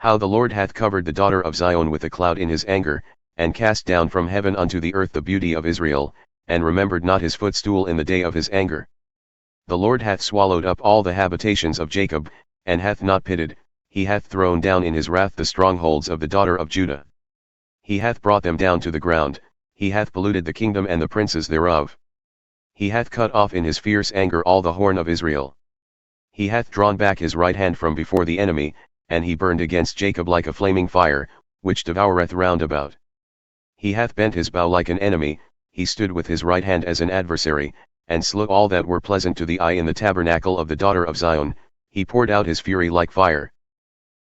How the Lord hath covered the daughter of Zion with a cloud in his anger, and cast down from heaven unto the earth the beauty of Israel, and remembered not his footstool in the day of his anger. The Lord hath swallowed up all the habitations of Jacob, and hath not pitied, he hath thrown down in his wrath the strongholds of the daughter of Judah. He hath brought them down to the ground, he hath polluted the kingdom and the princes thereof. He hath cut off in his fierce anger all the horn of Israel. He hath drawn back his right hand from before the enemy, and he burned against Jacob like a flaming fire, which devoureth round about. He hath bent his bow like an enemy, he stood with his right hand as an adversary, and slew all that were pleasant to the eye in the tabernacle of the daughter of Zion, he poured out his fury like fire.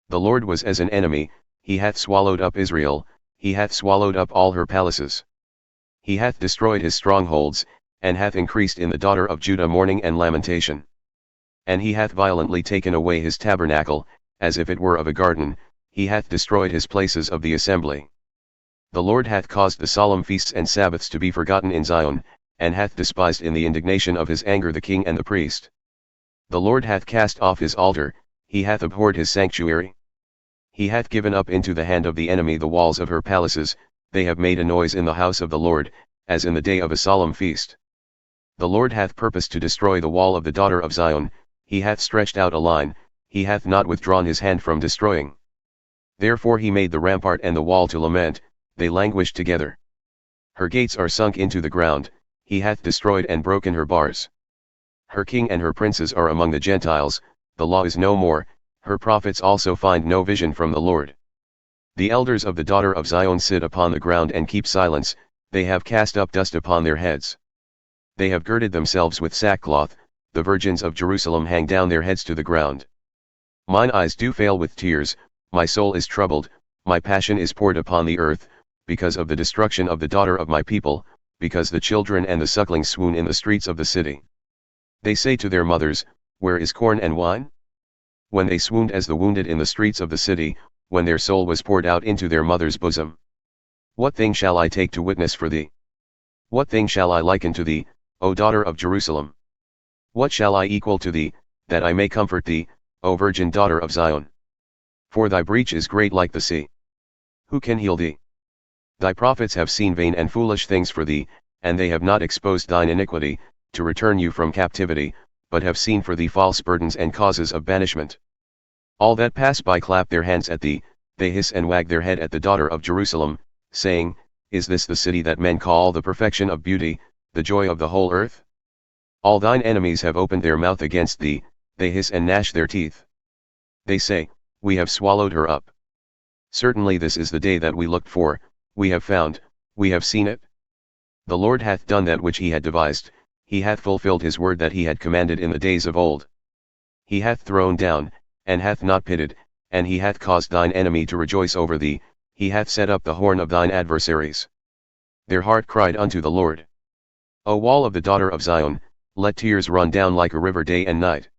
The Lord was as an enemy, he hath swallowed up Israel, he hath swallowed up all her palaces. He hath destroyed his strongholds, and hath increased in the daughter of Judah mourning and lamentation. And he hath violently taken away his tabernacle, as if it were of a garden, he hath destroyed his places of the assembly. The Lord hath caused the solemn feasts and Sabbaths to be forgotten in Zion, and hath despised in the indignation of his anger the king and the priest. The Lord hath cast off his altar, he hath abhorred his sanctuary. He hath given up into the hand of the enemy the walls of her palaces, they have made a noise in the house of the Lord, as in the day of a solemn feast. The Lord hath purposed to destroy the wall of the daughter of Zion, he hath stretched out a line, he hath not withdrawn his hand from destroying. Therefore he made the rampart and the wall to lament, they languish together. Her gates are sunk into the ground, he hath destroyed and broken her bars. Her king and her princes are among the Gentiles, the law is no more, her prophets also find no vision from the Lord. The elders of the daughter of Zion sit upon the ground and keep silence, they have cast up dust upon their heads. They have girded themselves with sackcloth, the virgins of Jerusalem hang down their heads to the ground. Mine eyes do fail with tears, my soul is troubled, my passion is poured upon the earth, because of the destruction of the daughter of my people, because the children and the sucklings swoon in the streets of the city. They say to their mothers, where is corn and wine? When they swooned as the wounded in the streets of the city, when their soul was poured out into their mother's bosom. What thing shall I take to witness for thee? What thing shall I liken to thee, O daughter of Jerusalem? What shall I equal to thee, that I may comfort thee, O virgin daughter of Zion? For thy breach is great like the sea. Who can heal thee? Thy prophets have seen vain and foolish things for thee, and they have not exposed thine iniquity, to return you from captivity, but have seen for thee false burdens and causes of banishment. All that pass by clap their hands at thee, they hiss and wag their head at the daughter of Jerusalem, saying, Is this the city that men call the perfection of beauty, the joy of the whole earth? All thine enemies have opened their mouth against thee, they hiss and gnash their teeth. They say, We have swallowed her up. Certainly this is the day that we looked for, we have found, we have seen it. The Lord hath done that which he had devised, he hath fulfilled his word that he had commanded in the days of old. He hath thrown down, and hath not pitied, and he hath caused thine enemy to rejoice over thee, he hath set up the horn of thine adversaries. Their heart cried unto the Lord. O wall of the daughter of Zion, let tears run down like a river day and night.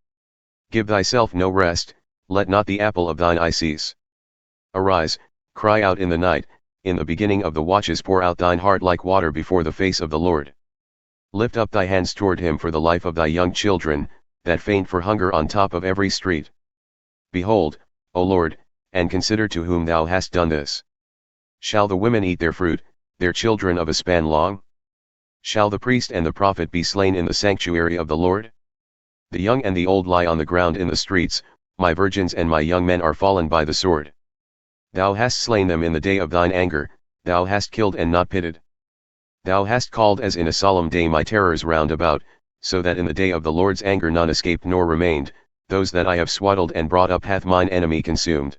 Give thyself no rest, let not the apple of thine eye cease. Arise, cry out in the night, in the beginning of the watches pour out thine heart like water before the face of the Lord. Lift up thy hands toward him for the life of thy young children, that faint for hunger on top of every street. Behold, O Lord, and consider to whom thou hast done this. Shall the women eat their fruit, their children of a span long? Shall the priest and the prophet be slain in the sanctuary of the Lord? The young and the old lie on the ground in the streets, my virgins and my young men are fallen by the sword. Thou hast slain them in the day of thine anger, thou hast killed and not pitied. Thou hast called as in a solemn day my terrors round about, so that in the day of the Lord's anger none escaped nor remained, those that I have swaddled and brought up hath mine enemy consumed.